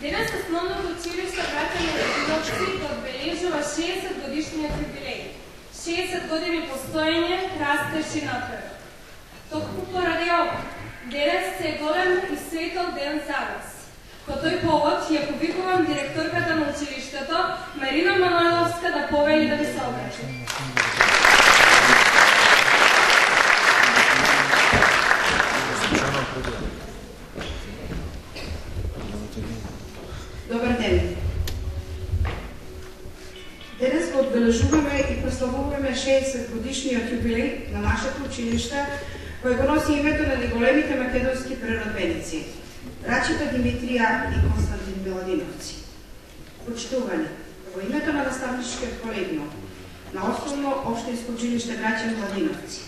Денес Основното училиште Браќа Милодиновци одбележува 60-годишниот юбилеј. 60 години постоење, растеж и напредок. Токму поради ова, денес е голем и светол ден за вас. По тој повод ја повикувам директорката на училиштето Марина Манойловска да повели да ви се обрати. Добар ден! Денес го одбележуваме и прославуваме 60-годишниот юбилеј на нашето училиште, кој го носи името на најголемите македонски преродбеници, браќата Димитрија и Константин Милодиновци. Почитувани, во името на наставничкиот колегиум на Основно општинско училиште Браќа Милодиновци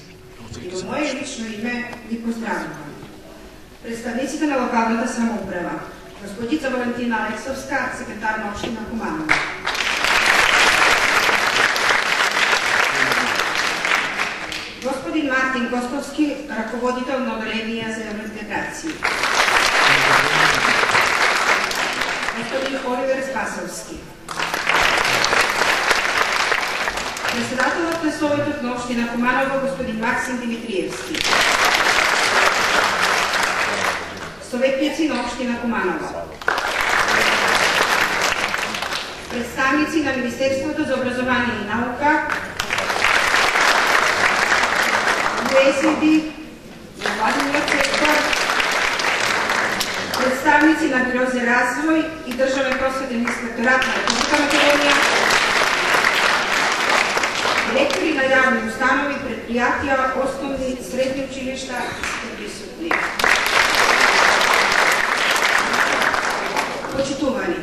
и во моје лично име ви поздравувам. Представниците на локалната самоуправа, господица Валентина Алексовска, секретар на општина Куманово. Господин Мартин Костовски, раководител на одделение за евроинтеграција. Господин Оливер Спасовски. Председателот на Советот на општина Куманово, господин Максим Димитриевски. Советници на општина Куманово. Представници на Министерството за образование и наука, USAID, невладиниот сектор, представници на Бюро за развој и Државен просветен инспекторат на Република Македонија, директори на јавни установи, предпријатија, основни и средни училишта сте присутни. Почитувани,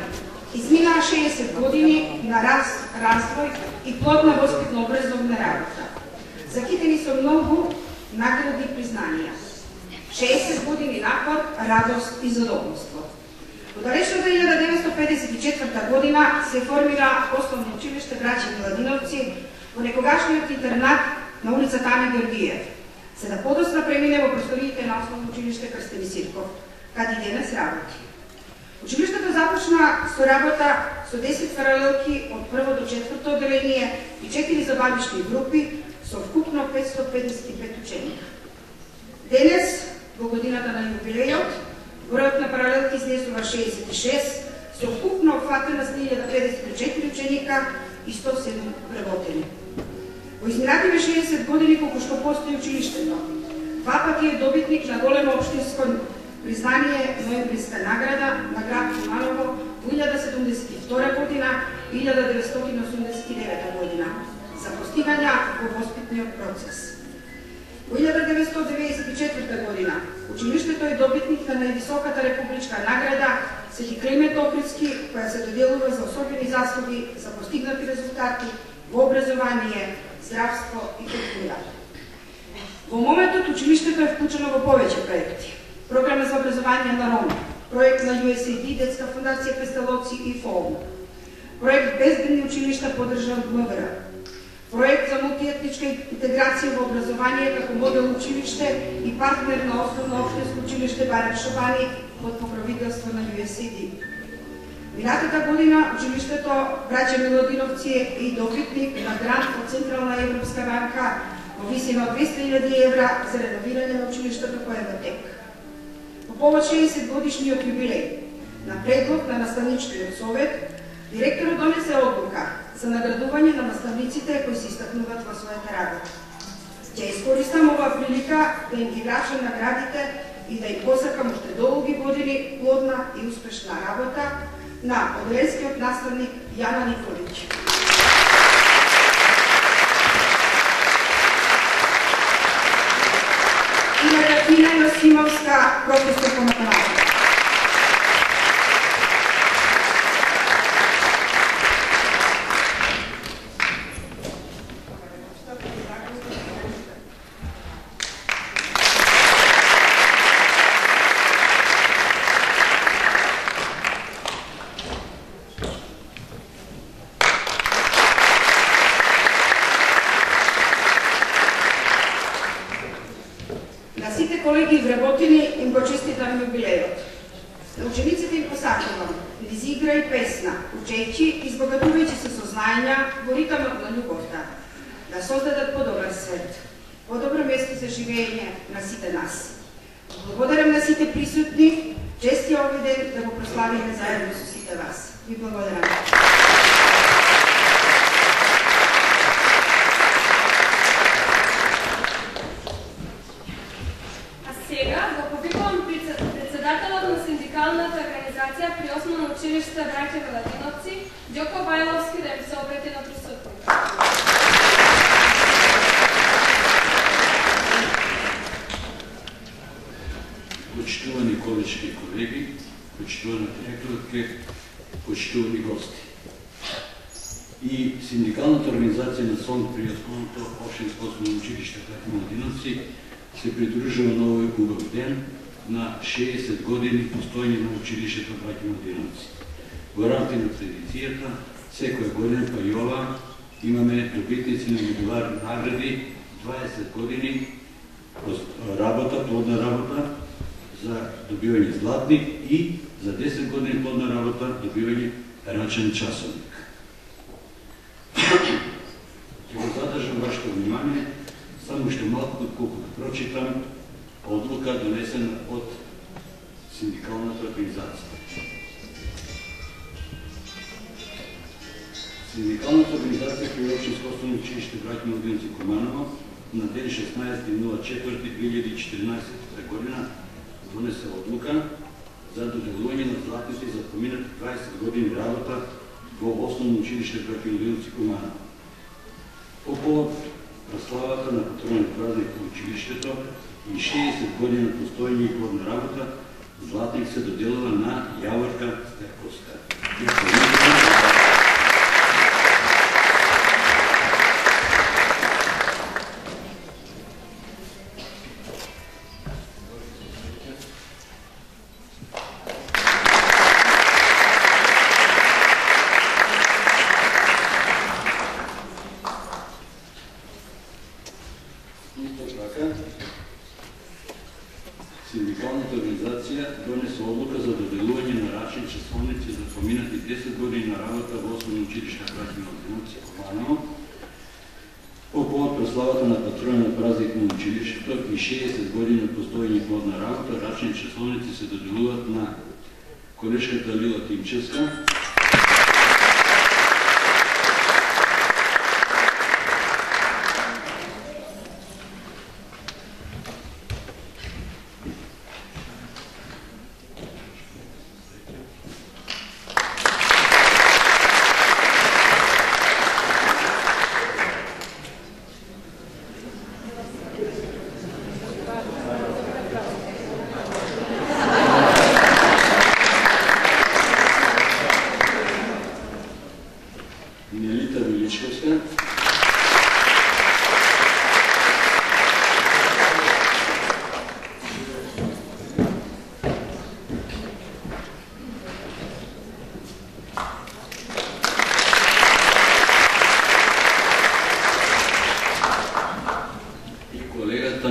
изминаа 60 години на развој и плодна воспитно-образовна работа. Закитени со многу награди и признанија. 60 години напор, радост и задоволство. Во далечната 1954 година се формира Основно училиште Браќа Милодиновци во некогашниот интернат на улица Тами Георгиев, се да подоцна премине во просториите на Основно училиште Крстени Сирков, каде и денес работи. Училиштето започна со работа со 10 паралелки од прво до четврто одделение и 4 забавишни групи со вкупно 555 ученика. Денес, во годината на юбилејот, бројот на паралелки изнесува 66, со вкупно опфатеност 1054 ученика и 107 вработени. Во изминативе 60 години колку што постои училиштето, два пати е добитник на големо општинско признание Ноембриска награда на град Куманово во 1072 година и 1989 година за постигања во воспитниот процес. Во 1994 година училиштето е добитник на највисоката републичка награда Свети Климент Охридски, која се доделува за особени заслуги за постигнати резултати во образование, здравство и култура. Во моментот училиштето е вклучено во повеќе проекти. Програма за образование на Роми, проект на USAID, Детска фондација Пестелоци и ФОУ, проект Безбедни училишта поддржан од МВР, проект за мултиетничка интеграција во образование како модел училиште и партнер на Основно општинско училиште Барем Шобани под покровителство на USAID. Минатата година училиштето Браќа Милодиновци е и добитник на грант од Централна Европска банка во висина од 200.000 евра за реновирање на училиштето по Евотек. По повод 60 годишниот юбилеј, на предлог на наставничкиот совет, директорот донесе одлука за наградување на наставниците кои се истакнуваат во својата работа. Ќе искористам оваа прилика да им ги врачам наградите и да им посакам уште долги години плодна и успешна работа на одделенскиот наставник Јана Николич. И на Катерина Јосимовска, професор по математика. На сите колеги вработени им го честитам юбилејот. изиграј песна, учејќи и збогатувајќи се сознања во ритамот на љубовта, да создадат подобар свет, подобро место за живење на сите нас. Благодарам на сите присутни, чести овој ден да го прославиме заедно со сите вас. Ви благодарам. Председателот на синдикалната организација при Основно училиште Браќа Виладиновци, Ѓоко Бајловски, да им се обрети на присутните. Почитувани колежки колеги, почитувана директорке, почитувани гости. И синдикалната организација на СОНГ при Основното општинско основно училиште Браќа Виладиновци се придружува на овој убав ден на 60 години постојање на училиштето Браќа Виладиновци. Во рамките на традицијата, секоја година, па и ова, имаме добитници на јубиларни награди, 20 години работа, плодна работа за добивање златник и за 10 години плодна работа добивање рачен часовник. Ќе го задржам вашето внимание, само што малку колку да прочитам одлука донесена од синдикалната организација. Синдикалната организација при Општинско основно училиште Браќа Виладиновци Куманово на ден 16.04.2014 година донесе одлука за доделување на златници за поминати 20 години работа во Основно училиште Браќа Виладиновци Куманово. По повод прославата на патронен празник на училиштето и 60 години постојање и плодна работа, златник се доделува на Јаворка Стерковска. Синдикалната организација донесе одлука за доделување на рачни часовници за поминати 10 години на работа во Основно училиште Браќа Виладиновци Куманово. По повод прославата на патронен празник на училиштето и 60 години постојање и плодна работа, рачни часовници се доделуваат на колешката Лила Тимчевска,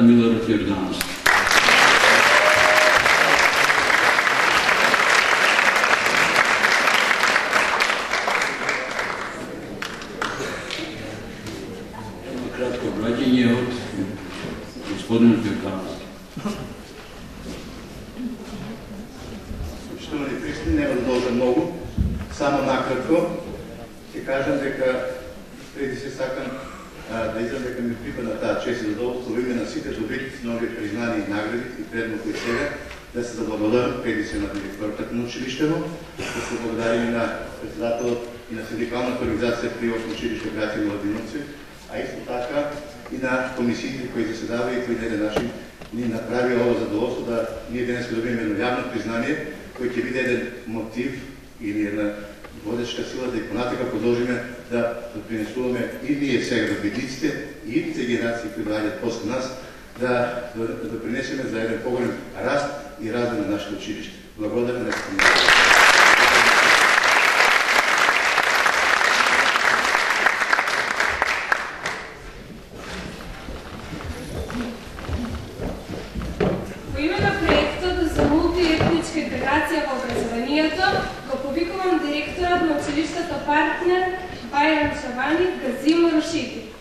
Милорад Јордановски. Кратко обраќање од господинот Јордановски. Почитувани присутни, нема да должам многу, само накратко ќе кажам дека преди се сакам да изразам дека ми припада таа чест и задоволство во име на сите добитници на овие признани и награди и предно кои сега да се заблагодарам преди се на директорката на училиштето, да се благодарим и на председателот и на синдикалната организација при Основно училиште Браќа Виладиновци, а исто така и на комисиите кои заседава и кои на еден начин ни направи ово задоволство да ние денес ќе добиеме едно јавно признание кој ќе биде еден мотив или една водечка сила да и понатака продолжиме да допринесуваме и ние сега добитниците и идните генерации кои доаѓаат после нас да допринесеме за еден поголем раст и развој на нашето училиште. Благодарам на Во име на проектот за мултиетничка интеграција во образованието го повикувам директорът на училището партнер Байрам Шабани да взима решение.